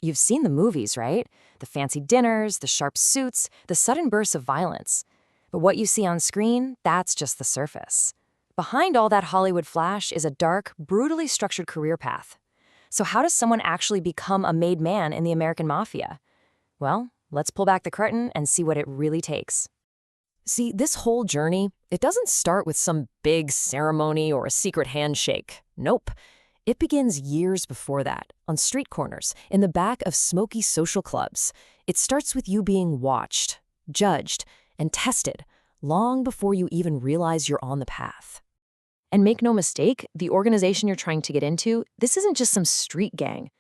You've seen the movies, right? The fancy dinners, the sharp suits, the sudden bursts of violence. But what you see on screen, that's just the surface. Behind all that Hollywood flash is a dark, brutally structured career path. So how does someone actually become a made man in the American Mafia? Well, let's pull back the curtain and see what it really takes. See, this whole journey, it doesn't start with some big ceremony or a secret handshake. Nope. It begins years before that, on street corners, in the back of smoky social clubs. It starts with you being watched, judged, and tested long before you even realize you're on the path. And make no mistake, the organization you're trying to get into, this isn't just some street gang.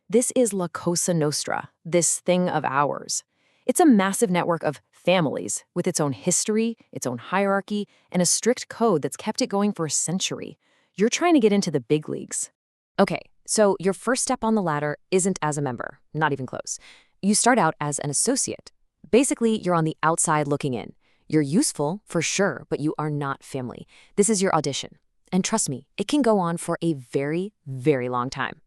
This is La Cosa Nostra, this thing of ours. It's a massive network of families with its own history, its own hierarchy, and a strict code that's kept it going for a century. You're trying to get into the big leagues. Okay, so your first step on the ladder isn't as a member, not even close. You start out as an associate. Basically, you're on the outside looking in. You're useful, for sure, but you are not family. This is your audition. And trust me, it can go on for a very, very long time.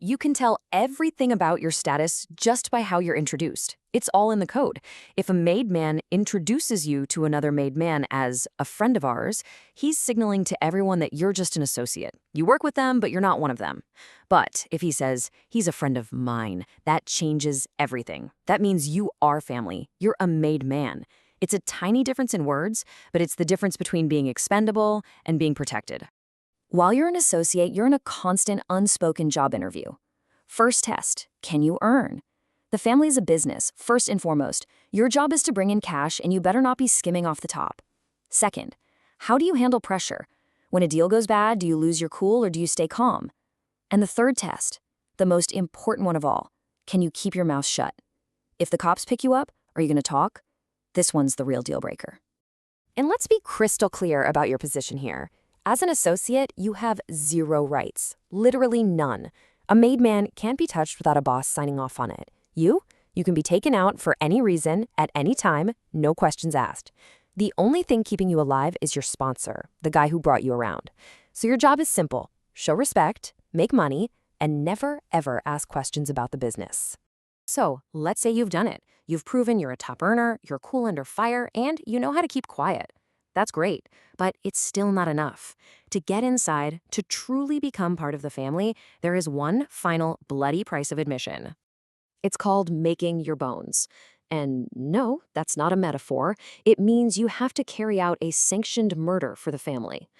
You can tell everything about your status just by how you're introduced. It's all in the code. If a made man introduces you to another made man as a friend of ours, he's signaling to everyone that you're just an associate. You work with them, but you're not one of them. But if he says, he's a friend of mine, that changes everything. That means you are family. You're a made man. It's a tiny difference in words, but it's the difference between being expendable and being protected. While you're an associate, you're in a constant, unspoken job interview. First test, can you earn? The family is a business, first and foremost. Your job is to bring in cash, and you better not be skimming off the top. Second, how do you handle pressure? When a deal goes bad, do you lose your cool or do you stay calm? And the third test, the most important one of all, can you keep your mouth shut? If the cops pick you up, are you going to talk? This one's the real deal breaker. And let's be crystal clear about your position here. As an associate, you have zero rights, literally none. A made man can't be touched without a boss signing off on it. You can be taken out for any reason, at any time, no questions asked. The only thing keeping you alive is your sponsor, the guy who brought you around. So your job is simple: show respect, make money, and never, ever ask questions about the business. So let's say you've done it. You've proven you're a top earner, you're cool under fire, and you know how to keep quiet. That's great, but it's still not enough. To get inside, to truly become part of the family, there is one final bloody price of admission. It's called making your bones. And no, that's not a metaphor. It means you have to carry out a sanctioned murder for the family.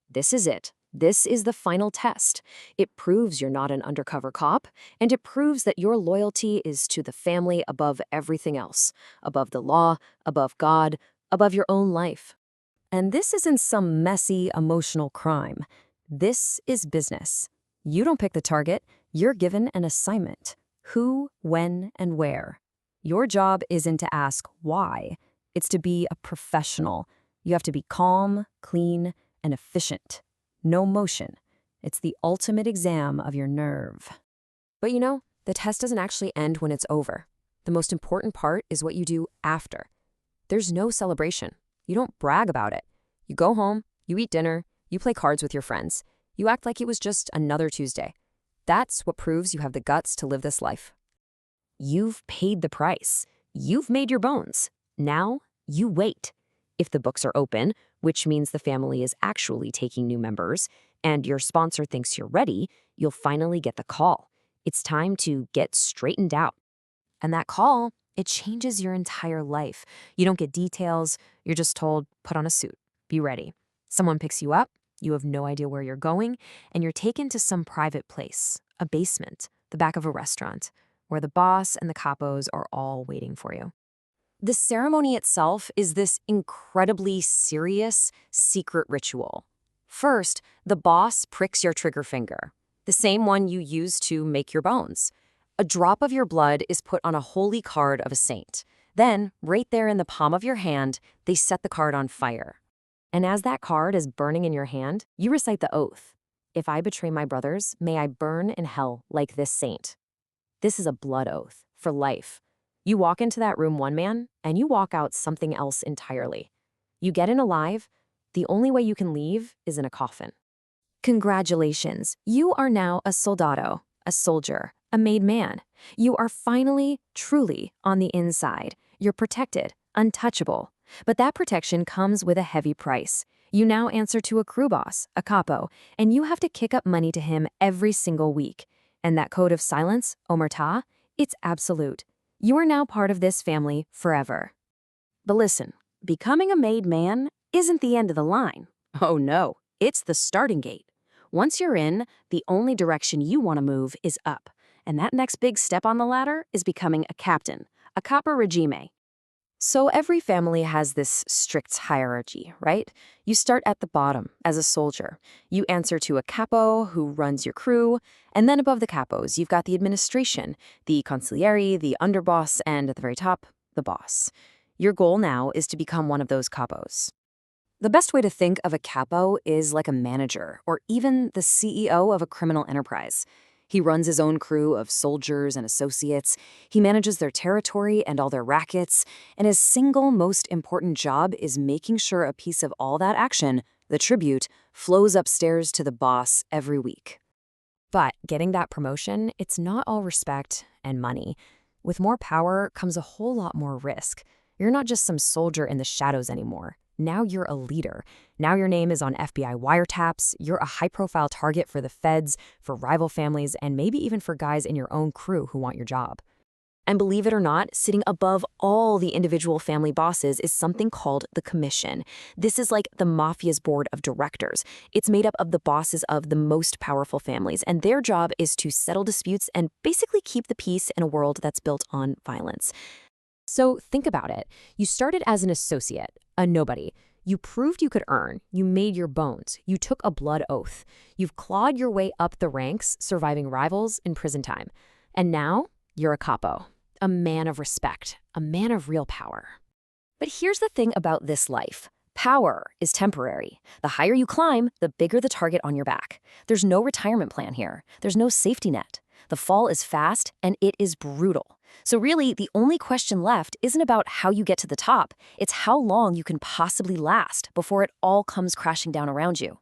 This is it. This is the final test. It proves you're not an undercover cop, and it proves that your loyalty is to the family above everything else, above the law, above God, above your own life. And this isn't some messy, emotional crime. This is business. You don't pick the target. You're given an assignment. Who, when, and where. Your job isn't to ask why. It's to be a professional. You have to be calm, clean, and efficient. No motion. It's the ultimate exam of your nerve. But you know, the test doesn't actually end when it's over. The most important part is what you do after. There's no celebration. You don't brag about it. You go home, you eat dinner, you play cards with your friends. You act like it was just another Tuesday. That's what proves you have the guts to live this life. You've paid the price. You've made your bones. Now, you wait. If the books are open, which means the family is actually taking new members, and your sponsor thinks you're ready, you'll finally get the call. It's time to get straightened out. And that call, it changes your entire life. You don't get details. You're just told, put on a suit. Be ready. Someone picks you up. You have no idea where you're going, and you're taken to some private place, a basement, the back of a restaurant, where the boss and the capos are all waiting for you. The ceremony itself is this incredibly serious, secret ritual. First, the boss pricks your trigger finger, the same one you use to make your bones. A drop of your blood is put on a holy card of a saint. Then, right there in the palm of your hand, they set the card on fire. And as that card is burning in your hand, you recite the oath. If I betray my brothers, may I burn in hell like this saint. This is a blood oath, for life. You walk into that room one man, and you walk out something else entirely. You get in alive, the only way you can leave is in a coffin. Congratulations, you are now a soldado, a soldier, a made man. You are finally, truly on the inside. You're protected, untouchable. But that protection comes with a heavy price. You now answer to a crew boss, a capo, and you have to kick up money to him every single week. And that code of silence, omerta, it's absolute. You are now part of this family forever. But listen, becoming a made man isn't the end of the line. Oh no, it's the starting gate. Once you're in, the only direction you want to move is up. And that next big step on the ladder is becoming a captain, a capo regime. So every family has this strict hierarchy, right? You start at the bottom as a soldier. You answer to a capo who runs your crew, and then above the capos, you've got the administration, the consigliere, the underboss, and at the very top, the boss. Your goal now is to become one of those capos. The best way to think of a capo is like a manager, or even the CEO of a criminal enterprise. He runs his own crew of soldiers and associates. He manages their territory and all their rackets, and his single most important job is making sure a piece of all that action, the tribute, flows upstairs to the boss every week. But getting that promotion, it's not all respect and money. With more power comes a whole lot more risk. You're not just some soldier in the shadows anymore. Now you're a leader. Now your name is on FBI wiretaps. You're a high-profile target for the feds, for rival families, and maybe even for guys in your own crew who want your job. And believe it or not, sitting above all the individual family bosses is something called the commission. This is like the mafia's board of directors. It's made up of the bosses of the most powerful families, and their job is to settle disputes and basically keep the peace in a world that's built on violence. So think about it. You started as an associate, a nobody. You proved you could earn. You made your bones. You took a blood oath. You've clawed your way up the ranks, surviving rivals in prison time. And now you're a capo, a man of respect, a man of real power. But here's the thing about this life. Power is temporary. The higher you climb, the bigger the target on your back. There's no retirement plan here. There's no safety net. The fall is fast and it is brutal. So really, the only question left isn't about how you get to the top. It's how long you can possibly last before it all comes crashing down around you.